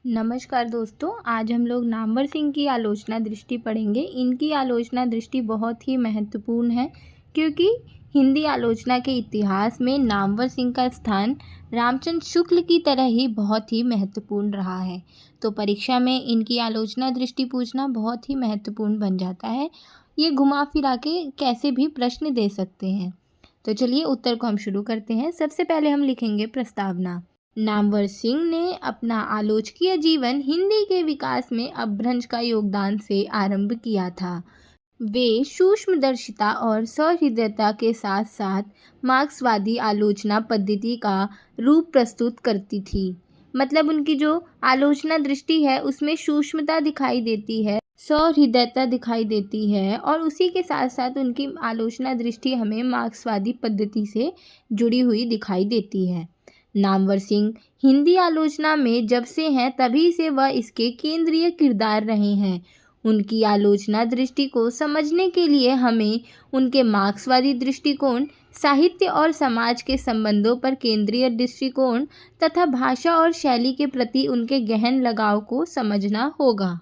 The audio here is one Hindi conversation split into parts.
नमस्कार दोस्तों, आज हम लोग नामवर सिंह की आलोचना दृष्टि पढ़ेंगे। इनकी आलोचना दृष्टि बहुत ही महत्वपूर्ण है क्योंकि हिंदी आलोचना के इतिहास में नामवर सिंह का स्थान रामचंद्र शुक्ल की तरह ही बहुत ही महत्वपूर्ण रहा है। तो परीक्षा में इनकी आलोचना दृष्टि पूछना बहुत ही महत्वपूर्ण बन जाता है। ये घुमा फिरा के कैसे भी प्रश्न दे सकते हैं। तो चलिए उत्तर को हम शुरू करते हैं। सबसे पहले हम लिखेंगे प्रस्तावना। नामवर सिंह ने अपना आलोचकीय जीवन हिंदी के विकास में अपभ्रंश का योगदान से आरंभ किया था। वे सूक्ष्मदर्शिता और सहृदयता के साथ साथ मार्क्सवादी आलोचना पद्धति का रूप प्रस्तुत करती थी। मतलब उनकी जो आलोचना दृष्टि है उसमें सूक्ष्मता दिखाई देती है, सहृदयता दिखाई देती है और उसी के साथ साथ उनकी आलोचना दृष्टि हमें मार्क्सवादी पद्धति से जुड़ी हुई दिखाई देती है। नामवर सिंह हिंदी आलोचना में जब से हैं तभी से वह इसके केंद्रीय किरदार रहे हैं। उनकी आलोचना दृष्टि को समझने के लिए हमें उनके मार्क्सवादी दृष्टिकोण, साहित्य और समाज के संबंधों पर केंद्रीय दृष्टिकोण तथा भाषा और शैली के प्रति उनके गहन लगाव को समझना होगा।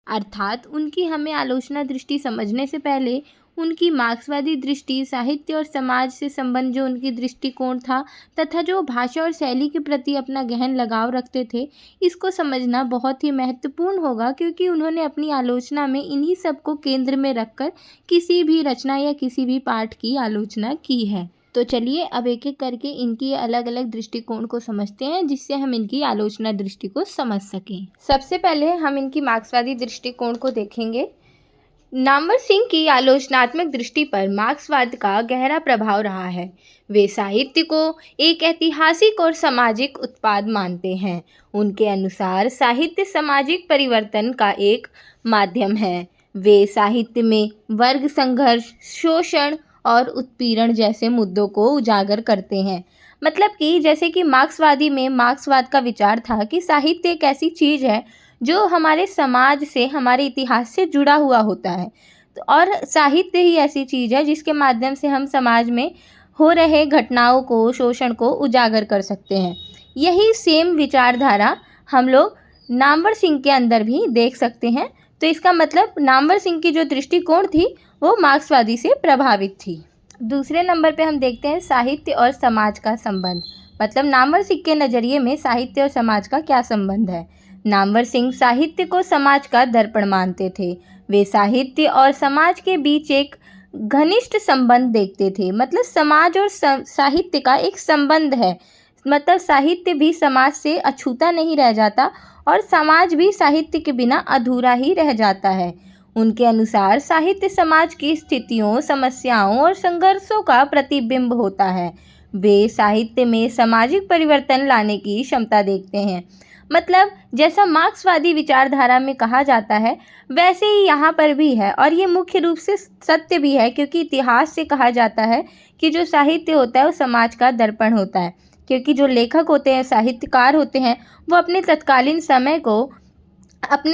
अर्थात उनकी हमें आलोचना दृष्टि समझने से पहले उनकी मार्क्सवादी दृष्टि, साहित्य और समाज से संबंध जो उनकी दृष्टिकोण था तथा जो भाषा और शैली के प्रति अपना गहन लगाव रखते थे, इसको समझना बहुत ही महत्वपूर्ण होगा क्योंकि उन्होंने अपनी आलोचना में इन्हीं सब को केंद्र में रखकर किसी भी रचना या किसी भी पाठ की आलोचना की है। तो चलिए अब एक एक करके इनकी अलग अलग दृष्टिकोण को समझते हैं जिससे हम इनकी आलोचना दृष्टि को समझ सकें। सबसे पहले हम इनकी मार्क्सवादी दृष्टिकोण को देखेंगे। नामवर सिंह की आलोचनात्मक दृष्टि पर मार्क्सवाद का गहरा प्रभाव रहा है। वे साहित्य को एक ऐतिहासिक और सामाजिक उत्पाद मानते हैं। उनके अनुसार साहित्य सामाजिक परिवर्तन का एक माध्यम है। वे साहित्य में वर्ग संघर्ष, शोषण और उत्पीड़न जैसे मुद्दों को उजागर करते हैं। मतलब कि जैसे कि मार्क्सवादी में मार्क्सवाद का विचार था कि साहित्य एक ऐसी चीज़ है जो हमारे समाज से, हमारे इतिहास से जुड़ा हुआ होता है। और साहित्य ही ऐसी चीज़ है जिसके माध्यम से हम समाज में हो रहे घटनाओं को, शोषण को उजागर कर सकते हैं। यही सेम विचारधारा हम लोग नामवर सिंह के अंदर भी देख सकते हैं। तो इसका मतलब नामवर सिंह की जो दृष्टिकोण थी वो मार्क्सवादी से प्रभावित थी। दूसरे नंबर पे हम देखते हैं साहित्य और समाज का संबंध। मतलब नामवर सिंह के नज़रिए में साहित्य और समाज का क्या संबंध है। नामवर सिंह साहित्य को समाज का दर्पण मानते थे। वे साहित्य और समाज के बीच एक घनिष्ठ संबंध देखते थे। मतलब समाज और साहित्य का एक संबंध है। मतलब साहित्य भी समाज से अछूता नहीं रह जाता और समाज भी साहित्य के बिना अधूरा ही रह जाता है। उनके अनुसार साहित्य समाज की स्थितियों, समस्याओं और संघर्षों का प्रतिबिंब होता है। वे साहित्य में सामाजिक परिवर्तन लाने की क्षमता देखते हैं। मतलब जैसा मार्क्सवादी विचारधारा में कहा जाता है वैसे ही यहाँ पर भी है और ये मुख्य रूप से सत्य भी है क्योंकि इतिहास से कहा जाता है कि जो साहित्य होता है वो समाज का दर्पण होता है। क्योंकि जो लेखक होते हैं, साहित्यकार होते हैं, वो अपने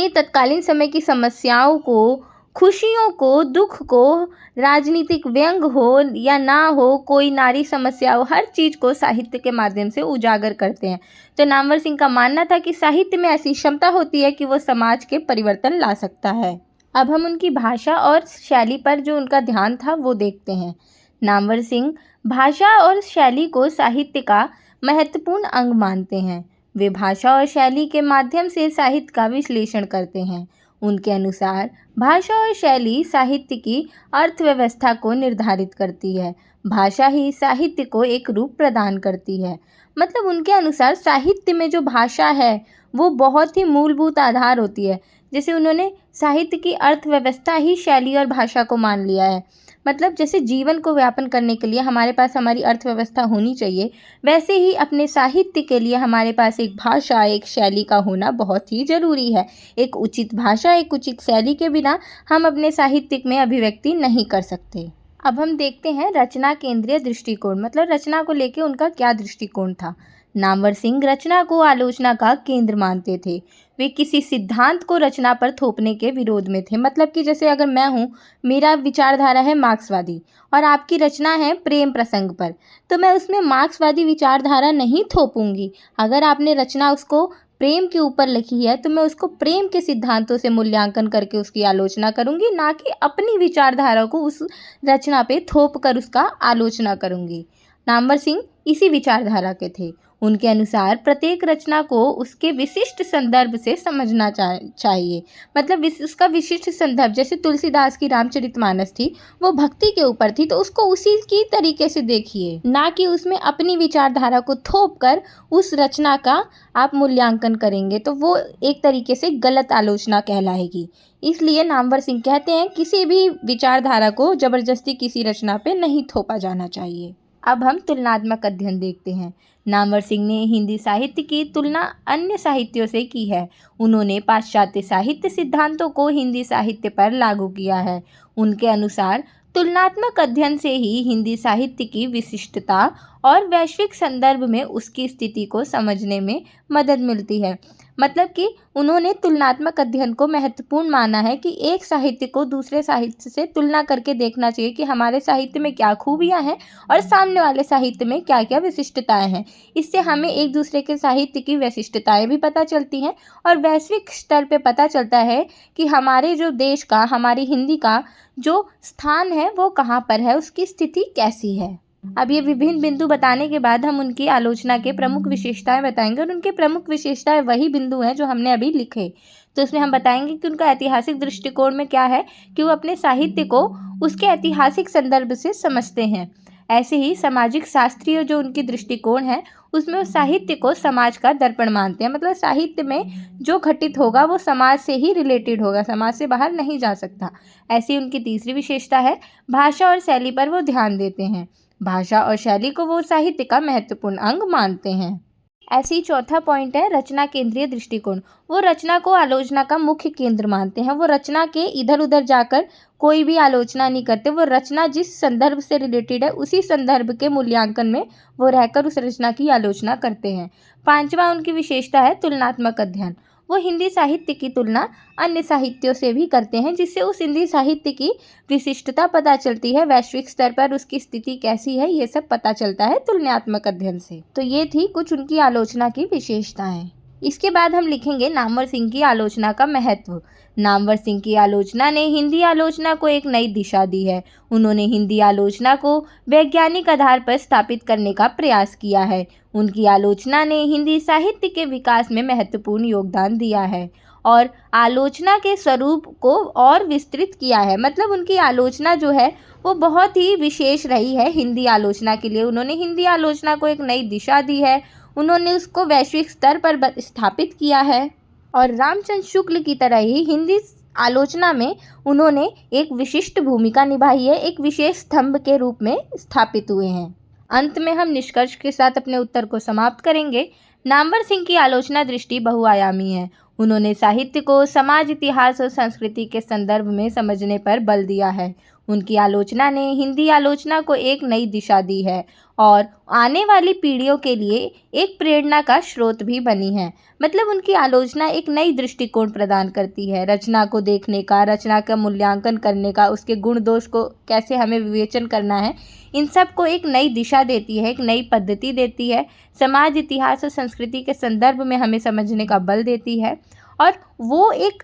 तत्कालीन समय की समस्याओं को, खुशियों को, दुख को, राजनीतिक व्यंग हो या ना हो, कोई नारी समस्या हो, हर चीज़ को साहित्य के माध्यम से उजागर करते हैं। तो नामवर सिंह का मानना था कि साहित्य में ऐसी क्षमता होती है कि वो समाज के परिवर्तन ला सकता है। अब हम उनकी भाषा और शैली पर जो उनका ध्यान था वो देखते हैं। नामवर सिंह भाषा और शैली को साहित्य का महत्वपूर्ण अंग मानते हैं। वे भाषा और शैली के माध्यम से साहित्य का विश्लेषण करते हैं। उनके अनुसार भाषा और शैली साहित्य की अर्थव्यवस्था को निर्धारित करती है। भाषा ही साहित्य को एक रूप प्रदान करती है। मतलब उनके अनुसार साहित्य में जो भाषा है वो बहुत ही मूलभूत आधार होती है। जैसे उन्होंने साहित्य की अर्थव्यवस्था ही शैली और भाषा को मान लिया है। मतलब जैसे जीवन को व्यापन करने के लिए हमारे पास हमारी अर्थव्यवस्था होनी चाहिए, वैसे ही अपने साहित्य के लिए हमारे पास एक भाषा, एक शैली का होना बहुत ही ज़रूरी है। एक उचित भाषा, एक उचित शैली के बिना हम अपने साहित्य में अभिव्यक्ति नहीं कर सकते। अब हम देखते हैं रचना केंद्रीय दृष्टिकोण। मतलब रचना को लेकर उनका क्या दृष्टिकोण था। नामवर सिंह रचना को आलोचना का केंद्र मानते थे। वे किसी सिद्धांत को रचना पर थोपने के विरोध में थे। मतलब कि जैसे अगर मैं हूँ, मेरा विचारधारा है मार्क्सवादी और आपकी रचना है प्रेम प्रसंग पर, तो मैं उसमें मार्क्सवादी विचारधारा नहीं थोपूंगी। अगर आपने रचना उसको प्रेम के ऊपर लिखी है तो मैं उसको प्रेम के सिद्धांतों से मूल्यांकन करके उसकी आलोचना करूँगी, ना कि अपनी विचारधारा को उस रचना पे थोप कर उसका आलोचना करूँगी। नामवर सिंह इसी विचारधारा के थे। उनके अनुसार प्रत्येक रचना को उसके विशिष्ट संदर्भ से समझना चाहिए। मतलब उसका विशिष्ट संदर्भ, जैसे तुलसीदास की रामचरितमानस थी, वो भक्ति के ऊपर थी, तो उसको उसी की तरीके से देखिए, ना कि उसमें अपनी विचारधारा को थोप कर उस रचना का आप मूल्यांकन करेंगे तो वो एक तरीके से गलत आलोचना कहलाएगी। इसलिए नामवर सिंह कहते हैं किसी भी विचारधारा को जबरदस्ती किसी रचना पे नहीं थोपा जाना चाहिए। अब हम तुलनात्मक अध्ययन देखते हैं। नामवर सिंह ने हिंदी साहित्य की तुलना अन्य साहित्यों से की है। उन्होंने पाश्चात्य साहित्य सिद्धांतों को हिंदी साहित्य पर लागू किया है। उनके अनुसार तुलनात्मक अध्ययन से ही हिंदी साहित्य की विशिष्टता और वैश्विक संदर्भ में उसकी स्थिति को समझने में मदद मिलती है। मतलब कि उन्होंने तुलनात्मक अध्ययन को महत्वपूर्ण माना है कि एक साहित्य को दूसरे साहित्य से तुलना करके देखना चाहिए कि हमारे साहित्य में क्या खूबियाँ हैं और सामने वाले साहित्य में क्या क्या विशिष्टताएं हैं। इससे हमें एक दूसरे के साहित्य की विशिष्टताएं भी पता चलती हैं और वैश्विक स्तर पे पता चलता है कि हमारे जो देश का, हमारी हिंदी का जो स्थान है वो कहाँ पर है, उसकी स्थिति कैसी है। अब ये विभिन्न बिंदु बताने के बाद हम उनकी आलोचना के प्रमुख विशेषताएं बताएंगे और उनके प्रमुख विशेषताएं वही बिंदु हैं जो हमने अभी लिखे। तो इसमें हम बताएंगे कि उनका ऐतिहासिक दृष्टिकोण में क्या है कि वो अपने साहित्य को उसके ऐतिहासिक संदर्भ से समझते हैं। ऐसे ही सामाजिक शास्त्रीय जो उनकी दृष्टिकोण है उसमें वो साहित्य को समाज का दर्पण मानते हैं। मतलब साहित्य में जो घटित होगा वो समाज से ही रिलेटेड होगा, समाज से बाहर नहीं जा सकता। ऐसी उनकी तीसरी विशेषता है भाषा और शैली पर वो ध्यान देते हैं। भाषा और शैली को वो साहित्य का महत्वपूर्ण अंग मानते हैं। ऐसे ही चौथा पॉइंट है रचना केंद्रीय दृष्टिकोण। वो रचना को आलोचना का मुख्य केंद्र मानते हैं। वो रचना के इधर उधर जाकर कोई भी आलोचना नहीं करते। वो रचना जिस संदर्भ से रिलेटेड है उसी संदर्भ के मूल्यांकन में वो रहकर उस रचना की आलोचना करते हैं। पांचवा उनकी विशेषता है तुलनात्मक अध्ययन। वो हिंदी साहित्य की तुलना अन्य साहित्यों से भी करते हैं, जिससे उस हिंदी साहित्य की विशिष्टता पता चलती है, वैश्विक स्तर पर उसकी स्थिति कैसी है, ये सब पता चलता है तुलनात्मक अध्ययन से। तो ये थी कुछ उनकी आलोचना की विशेषताएं। इसके बाद हम लिखेंगे नामवर सिंह की आलोचना का महत्व। नामवर सिंह की आलोचना ने हिंदी आलोचना को एक नई दिशा दी है। उन्होंने हिंदी आलोचना को वैज्ञानिक आधार पर स्थापित करने का प्रयास किया है। उनकी आलोचना ने हिंदी साहित्य के विकास में महत्वपूर्ण योगदान दिया है और आलोचना के स्वरूप को और विस्तृत किया है। मतलब उनकी आलोचना जो है वो बहुत ही विशेष रही है हिंदी आलोचना के लिए। उन्होंने हिंदी आलोचना को एक नई दिशा दी है, उन्होंने उसको वैश्विक स्तर पर स्थापित किया है और रामचंद्र शुक्ल की तरह ही हिंदी आलोचना में उन्होंने एक विशिष्ट भूमिका निभाई है, एक विशेष स्तंभ के रूप में स्थापित हुए हैं। अंत में हम निष्कर्ष के साथ अपने उत्तर को समाप्त करेंगे। नामवर सिंह की आलोचना दृष्टि बहुआयामी है। उन्होंने साहित्य को समाज, इतिहास और संस्कृति के संदर्भ में समझने पर बल दिया है। उनकी आलोचना ने हिंदी आलोचना को एक नई दिशा दी है और आने वाली पीढ़ियों के लिए एक प्रेरणा का स्रोत भी बनी है। मतलब उनकी आलोचना एक नई दृष्टिकोण प्रदान करती है, रचना को देखने का, रचना का मूल्यांकन करने का, उसके गुण दोष को कैसे हमें विवेचन करना है, इन सब को एक नई दिशा देती है, एक नई पद्धति देती है, समाज, इतिहास और संस्कृति के संदर्भ में हमें समझने का बल देती है और वो एक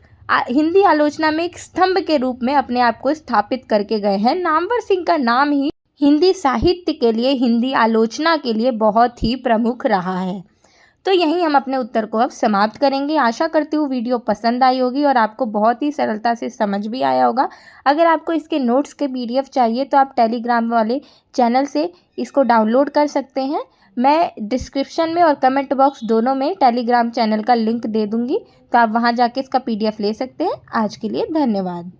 हिंदी आलोचना में एक स्तंभ के रूप में अपने आप को स्थापित करके गए हैं। नामवर सिंह का नाम ही हिंदी साहित्य के लिए, हिंदी आलोचना के लिए बहुत ही प्रमुख रहा है। तो यहीं हम अपने उत्तर को अब समाप्त करेंगे। आशा करती हूँ वीडियो पसंद आई होगी और आपको बहुत ही सरलता से समझ भी आया होगा। अगर आपको इसके नोट्स के PDF चाहिए तो आप टेलीग्राम वाले चैनल से इसको डाउनलोड कर सकते हैं। मैं डिस्क्रिप्शन में और कमेंट बॉक्स दोनों में टेलीग्राम चैनल का लिंक दे दूँगी, तो आप वहाँ जाके इसका PDF ले सकते हैं। आज के लिए धन्यवाद।